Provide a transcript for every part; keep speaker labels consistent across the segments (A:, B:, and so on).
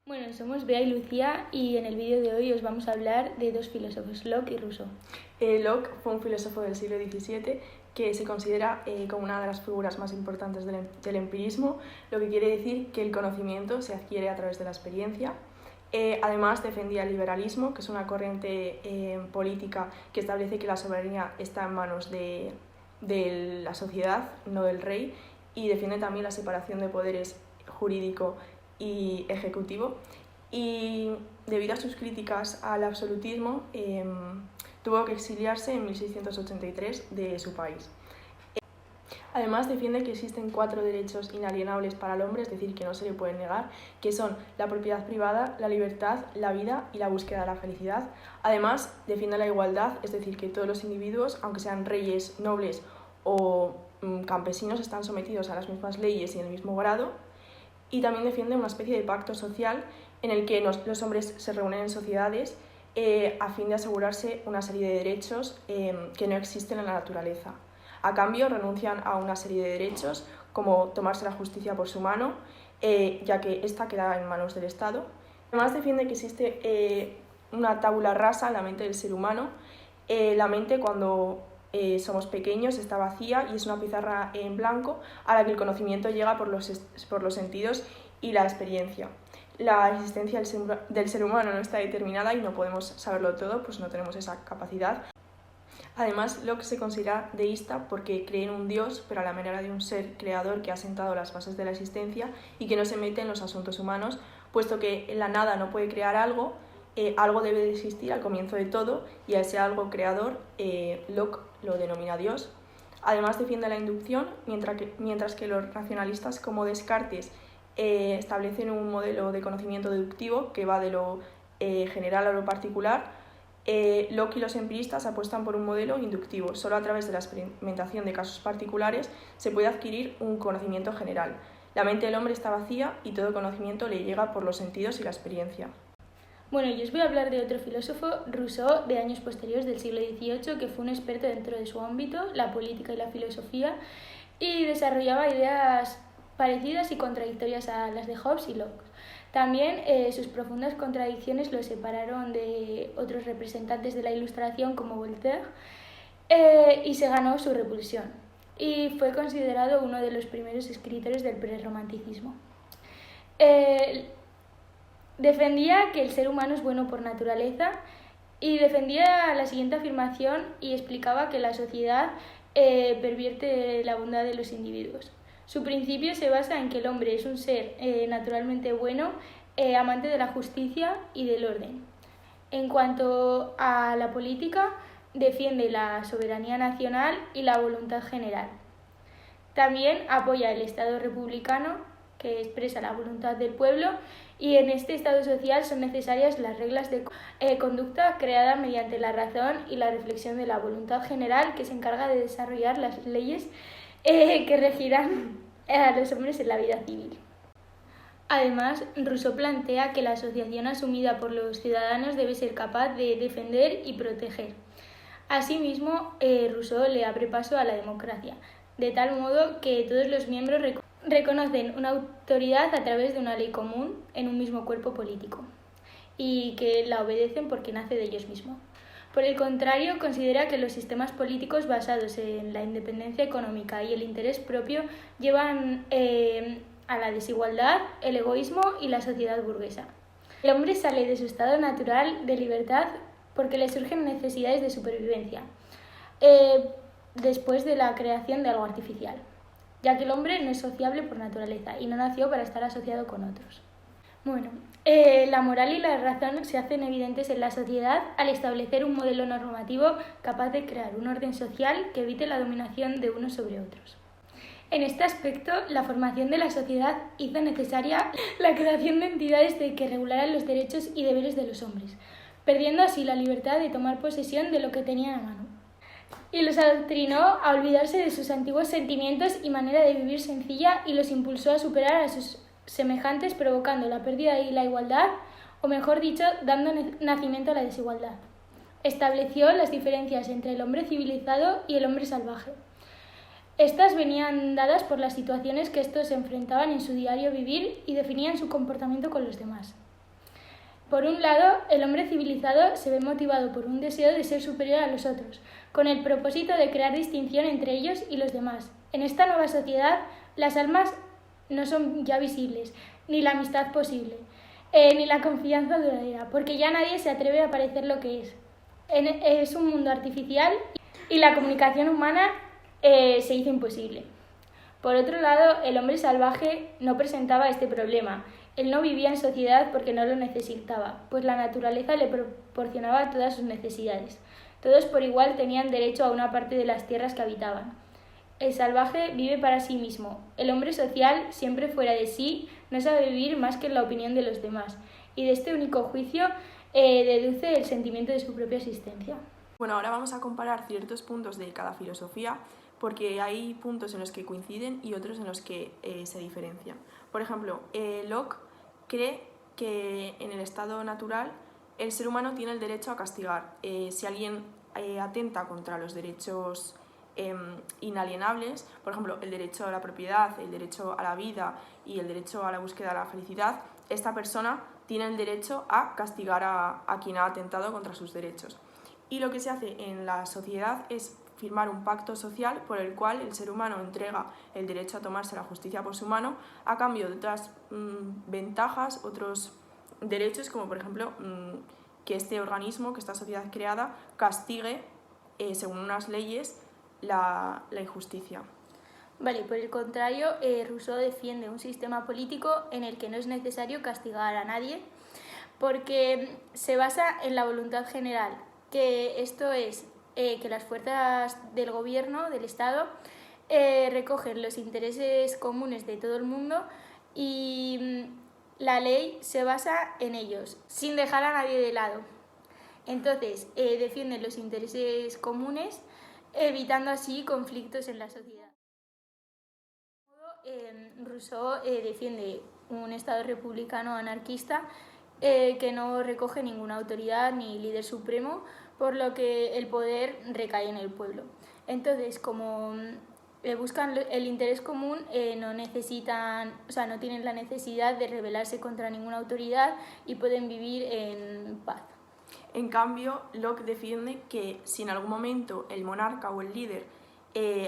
A: Bueno, somos Bea y Lucía y en el vídeo de hoy os vamos a hablar de dos filósofos, Locke y Rousseau.
B: Locke fue un filósofo del siglo XVII que se considera como una de las figuras más importantes del empirismo, lo que quiere decir que el conocimiento se adquiere a través de la experiencia. Además, defendía el liberalismo, que es una corriente política que establece que la soberanía está en manos de la sociedad, no del rey, y defiende también la separación de poderes jurídico y ejecutivo. Y debido a sus críticas al absolutismo, tuvo que exiliarse en 1683 de su país. Además, defiende que existen 4 derechos inalienables para el hombre, es decir, que no se le pueden negar, que son la propiedad privada, la libertad, la vida y la búsqueda de la felicidad. Además, defiende la igualdad, es decir, que todos los individuos, aunque sean reyes, nobles o campesinos, están sometidos a las mismas leyes y en el mismo grado. Y también defiende una especie de pacto social en el que los hombres se reúnen en sociedades a fin de asegurarse una serie de derechos que no existen en la naturaleza. A cambio, renuncian a una serie de derechos, como tomarse la justicia por su mano, ya que esta queda en manos del Estado. Además, defiende que existe una tabula rasa en la mente del ser humano. La mente, cuando somos pequeños, está vacía y es una pizarra en blanco a la que el conocimiento llega por los sentidos y la experiencia. La existencia del ser humano no está determinada y no podemos saberlo todo, pues no tenemos esa capacidad. Además, Locke se considera deísta porque cree en un Dios, pero a la manera de un ser creador que ha sentado las bases de la existencia y que no se mete en los asuntos humanos, puesto que en la nada no puede crear algo, algo debe de existir al comienzo de todo y a ese algo creador Locke lo denomina Dios. Además, defiende la inducción, mientras que los racionalistas como Descartes establecen un modelo de conocimiento deductivo que va de lo general a lo particular. Locke y los empiristas apuestan por un modelo inductivo. Solo a través de la experimentación de casos particulares se puede adquirir un conocimiento general. La mente del hombre está vacía y todo conocimiento le llega por los sentidos y la experiencia.
A: Bueno, yo os voy a hablar de otro filósofo, Rousseau, de años posteriores del siglo XVIII, que fue un experto dentro de su ámbito, la política y la filosofía, y desarrollaba ideas parecidas y contradictorias a las de Hobbes y Locke. También sus profundas contradicciones lo separaron de otros representantes de la Ilustración como Voltaire y se ganó su repulsión. Y fue considerado uno de los primeros escritores del prerromanticismo. Defendía que el ser humano es bueno por naturaleza y defendía la siguiente afirmación y explicaba que la sociedad pervierte la bondad de los individuos. Su principio se basa en que el hombre es un ser naturalmente bueno, amante de la justicia y del orden. En cuanto a la política, defiende la soberanía nacional y la voluntad general. También apoya el Estado republicano, que expresa la voluntad del pueblo, y en este Estado social son necesarias las reglas de conducta creadas mediante la razón y la reflexión de la voluntad general, que se encarga de desarrollar las leyes que regirán a los hombres en la vida civil. Además, Rousseau plantea que la asociación asumida por los ciudadanos debe ser capaz de defender y proteger. Asimismo, Rousseau le abre paso a la democracia, de tal modo que todos los miembros reconocen una autoridad a través de una ley común en un mismo cuerpo político y que la obedecen porque nace de ellos mismos. Por el contrario, considera que los sistemas políticos basados en la independencia económica y el interés propio llevan a la desigualdad, el egoísmo y la sociedad burguesa. El hombre sale de su estado natural de libertad porque le surgen necesidades de supervivencia, después de la creación de algo artificial, ya que el hombre no es sociable por naturaleza y no nació para estar asociado con otros. Bueno, la moral y la razón se hacen evidentes en la sociedad al establecer un modelo normativo capaz de crear un orden social que evite la dominación de unos sobre otros. En este aspecto, la formación de la sociedad hizo necesaria la creación de entidades que regularan los derechos y deberes de los hombres, perdiendo así la libertad de tomar posesión de lo que tenían a mano. Y los adoctrinó a olvidarse de sus antiguos sentimientos y manera de vivir sencilla y los impulsó a superar a sus semejantes, provocando la pérdida de la igualdad, o mejor dicho, dando nacimiento a la desigualdad. Estableció las diferencias entre el hombre civilizado y el hombre salvaje. Estas venían dadas por las situaciones que estos se enfrentaban en su diario vivir y definían su comportamiento con los demás. Por un lado, el hombre civilizado se ve motivado por un deseo de ser superior a los otros, con el propósito de crear distinción entre ellos y los demás. En esta nueva sociedad, las almas no son ya visibles, ni la amistad posible, ni la confianza duradera, porque ya nadie se atreve a parecer lo que es. Es un mundo artificial y la comunicación humana se hizo imposible. Por otro lado, el hombre salvaje no presentaba este problema. Él no vivía en sociedad porque no lo necesitaba, pues la naturaleza le proporcionaba todas sus necesidades. Todos por igual tenían derecho a una parte de las tierras que habitaban. El salvaje vive para sí mismo. El hombre social, siempre fuera de sí, no sabe vivir más que en la opinión de los demás, y de este único juicio deduce el sentimiento de su propia existencia.
B: Bueno, ahora vamos a comparar ciertos puntos de cada filosofía, porque hay puntos en los que coinciden y otros en los que se diferencian. Por ejemplo, Locke cree que en el estado natural el ser humano tiene el derecho a castigar. Si alguien atenta contra los derechos inalienables, por ejemplo, el derecho a la propiedad, el derecho a la vida y el derecho a la búsqueda de la felicidad, esta persona tiene el derecho a castigar a quien ha atentado contra sus derechos. Y lo que se hace en la sociedad es firmar un pacto social por el cual el ser humano entrega el derecho a tomarse la justicia por su mano a cambio de otras ventajas, otros derechos, como por ejemplo que este organismo, que esta sociedad creada, castigue, según unas leyes, la injusticia.
A: Vale, por el contrario, Rousseau defiende un sistema político en el que no es necesario castigar a nadie porque se basa en la voluntad general, que esto es que las fuerzas del gobierno, del Estado, recogen los intereses comunes de todo el mundo y la ley se basa en ellos, sin dejar a nadie de lado. Entonces, defienden los intereses comunes, evitando así conflictos en la sociedad. Rousseau defiende un Estado republicano anarquista que no recoge ninguna autoridad ni líder supremo, por lo que el poder recae en el pueblo. Entonces, como buscan el interés común, no tienen la necesidad de rebelarse contra ninguna autoridad y pueden vivir en paz.
B: En cambio, Locke defiende que si en algún momento el monarca o el líder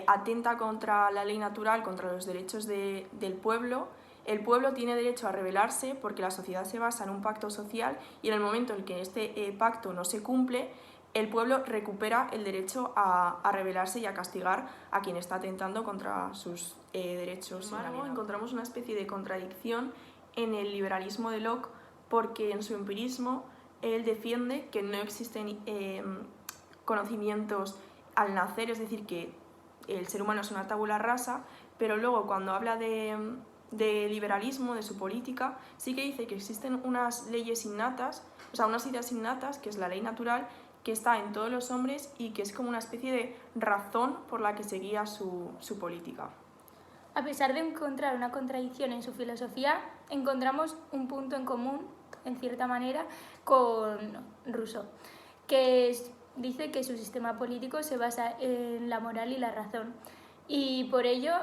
B: atenta contra la ley natural, contra los derechos del pueblo, el pueblo tiene derecho a rebelarse porque la sociedad se basa en un pacto social y en el momento en que este pacto no se cumple, el pueblo recupera el derecho a rebelarse y a castigar a quien está atentando contra sus derechos. Sin embargo, encontramos una especie de contradicción en el liberalismo de Locke porque en su empirismo él defiende que no existen conocimientos al nacer, es decir, que el ser humano es una tabula rasa, pero luego cuando habla de liberalismo, de su política, sí que dice que existen unas leyes innatas, o sea, unas ideas innatas, que es la ley natural, que está en todos los hombres y que es como una especie de razón por la que se guía su política.
A: A pesar de encontrar una contradicción en su filosofía, encontramos un punto en común, en cierta manera, con Rousseau, que dice que su sistema político se basa en la moral y la razón, y por ello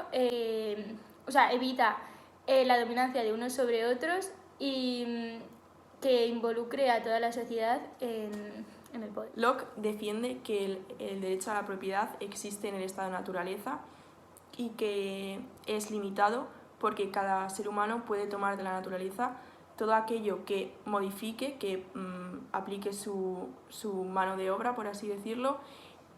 A: evita la dominancia de unos sobre otros y que involucre a toda la sociedad en el poder.
B: Locke defiende que el derecho a la propiedad existe en el estado de naturaleza y que es limitado porque cada ser humano puede tomar de la naturaleza todo aquello que modifique, que aplique su mano de obra, por así decirlo,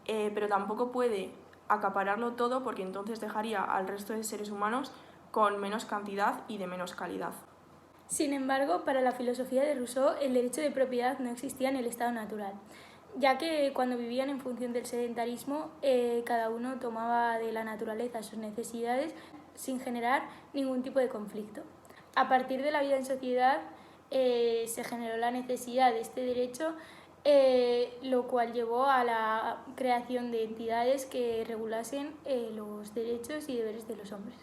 B: pero tampoco puede acapararlo todo porque entonces dejaría al resto de seres humanos con menos cantidad y de menos calidad.
A: Sin embargo, para la filosofía de Rousseau, el derecho de propiedad no existía en el estado natural, ya que cuando vivían en función del sedentarismo, cada uno tomaba de la naturaleza sus necesidades sin generar ningún tipo de conflicto. A partir de la vida en sociedad se generó la necesidad de este derecho, lo cual llevó a la creación de entidades que regulasen los derechos y deberes de los hombres.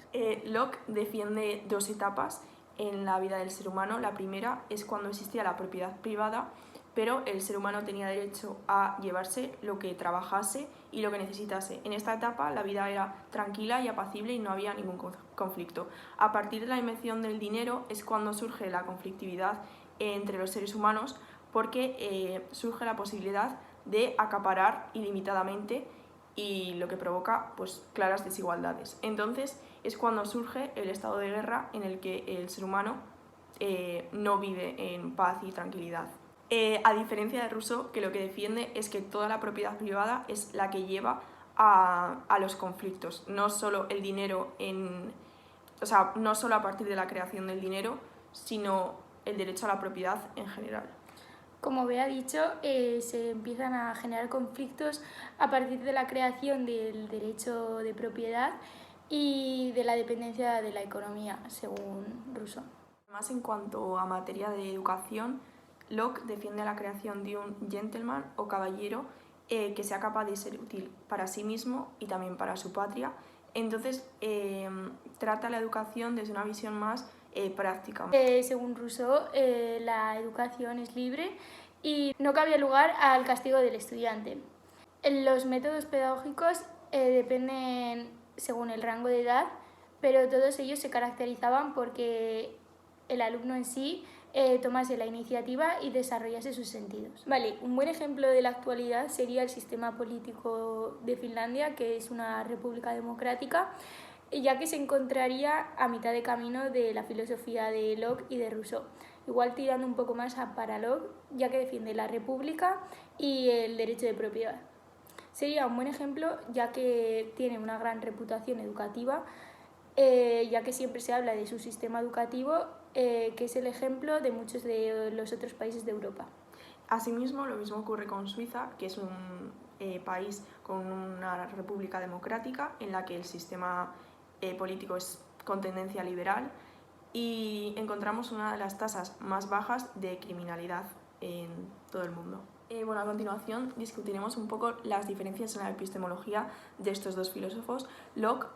B: Locke defiende dos etapas en la vida del ser humano. La primera es cuando existía la propiedad privada, pero el ser humano tenía derecho a llevarse lo que trabajase y lo que necesitase. En esta etapa la vida era tranquila y apacible y no había ningún conflicto. A partir de la invención del dinero es cuando surge la conflictividad entre los seres humanos porque surge la posibilidad de acaparar ilimitadamente y lo que provoca pues claras desigualdades. Entonces es cuando surge el estado de guerra en el que el ser humano no vive en paz y tranquilidad. A diferencia de Rousseau, que lo que defiende es que toda la propiedad privada es la que lleva a los conflictos, no solo el dinero no solo a partir de la creación del dinero, sino el derecho a la propiedad en general.
A: Como Bea ha dicho, se empiezan a generar conflictos a partir de la creación del derecho de propiedad y de la dependencia de la economía, según Rousseau.
B: Además, en cuanto a materia de educación, Locke defiende la creación de un gentleman o caballero que sea capaz de ser útil para sí mismo y también para su patria. Entonces, trata la educación desde una visión más práctica.
A: Según Rousseau, la educación es libre y no cabía lugar al castigo del estudiante. Los métodos pedagógicos dependen según el rango de edad, pero todos ellos se caracterizaban porque el alumno en sí tomase la iniciativa y desarrollase sus sentidos. Vale, un buen ejemplo de la actualidad sería el sistema político de Finlandia, que es una república democrática, ya que se encontraría a mitad de camino de la filosofía de Locke y de Rousseau, igual tirando un poco más para Locke, ya que defiende la república y el derecho de propiedad. Sería un buen ejemplo, ya que tiene una gran reputación educativa, ya que siempre se habla de su sistema educativo, que es el ejemplo de muchos de los otros países de Europa.
B: Asimismo, lo mismo ocurre con Suiza, que es un país con una república democrática en la que el sistema político es con tendencia liberal y encontramos una de las tasas más bajas de criminalidad en todo el mundo. A continuación discutiremos un poco las diferencias en la epistemología de estos dos filósofos. Locke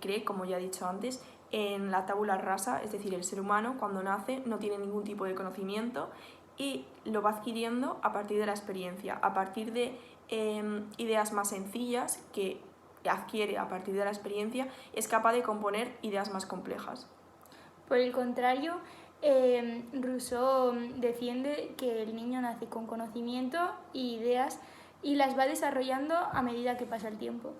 B: cree, como ya he dicho antes, en la tabula rasa, es decir, el ser humano cuando nace no tiene ningún tipo de conocimiento y lo va adquiriendo a partir de la experiencia, a partir de ideas más sencillas que adquiere a partir de la experiencia, es capaz de componer ideas más complejas.
A: Por el contrario, Rousseau defiende que el niño nace con conocimiento e ideas y las va desarrollando a medida que pasa el tiempo.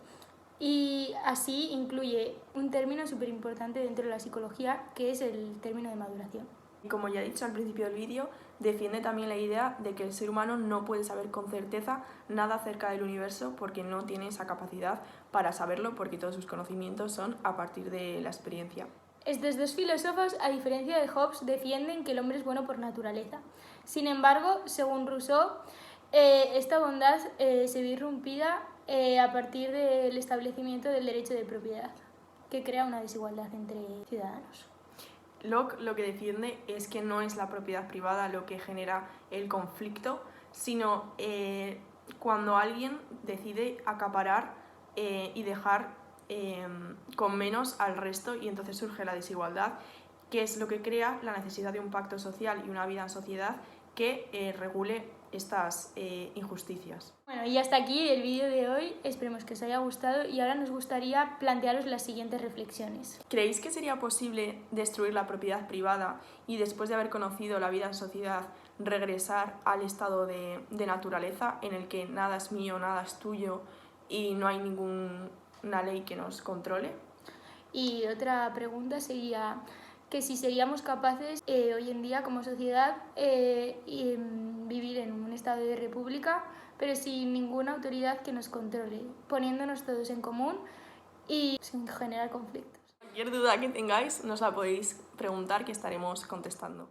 A: Y así incluye un término súper importante dentro de la psicología, que es el término de maduración.
B: Como ya he dicho al principio del vídeo, defiende también la idea de que el ser humano no puede saber con certeza nada acerca del universo porque no tiene esa capacidad para saberlo, porque todos sus conocimientos son a partir de la experiencia.
A: Estos dos filósofos, a diferencia de Hobbes, defienden que el hombre es bueno por naturaleza. Sin embargo, según Rousseau, esta bondad se ve irrumpida a partir del establecimiento del derecho de propiedad, que crea una desigualdad entre ciudadanos.
B: Locke lo que defiende es que no es la propiedad privada lo que genera el conflicto, sino cuando alguien decide acaparar y dejar con menos al resto, y entonces surge la desigualdad, que es lo que crea la necesidad de un pacto social y una vida en sociedad que regule estas injusticias.
A: Bueno, y hasta aquí el vídeo de hoy, esperemos que os haya gustado y ahora nos gustaría plantearos las siguientes reflexiones.
B: ¿Creéis que sería posible destruir la propiedad privada y después de haber conocido la vida en sociedad regresar al estado de naturaleza en el que nada es mío, nada es tuyo y no hay ninguna ley que nos controle?
A: Y otra pregunta sería que si seríamos capaces hoy en día como sociedad vivir en un estado de república, pero sin ninguna autoridad que nos controle, poniéndonos todos en común y sin generar conflictos.
B: Cualquier duda que tengáis nos la podéis preguntar, que estaremos contestando.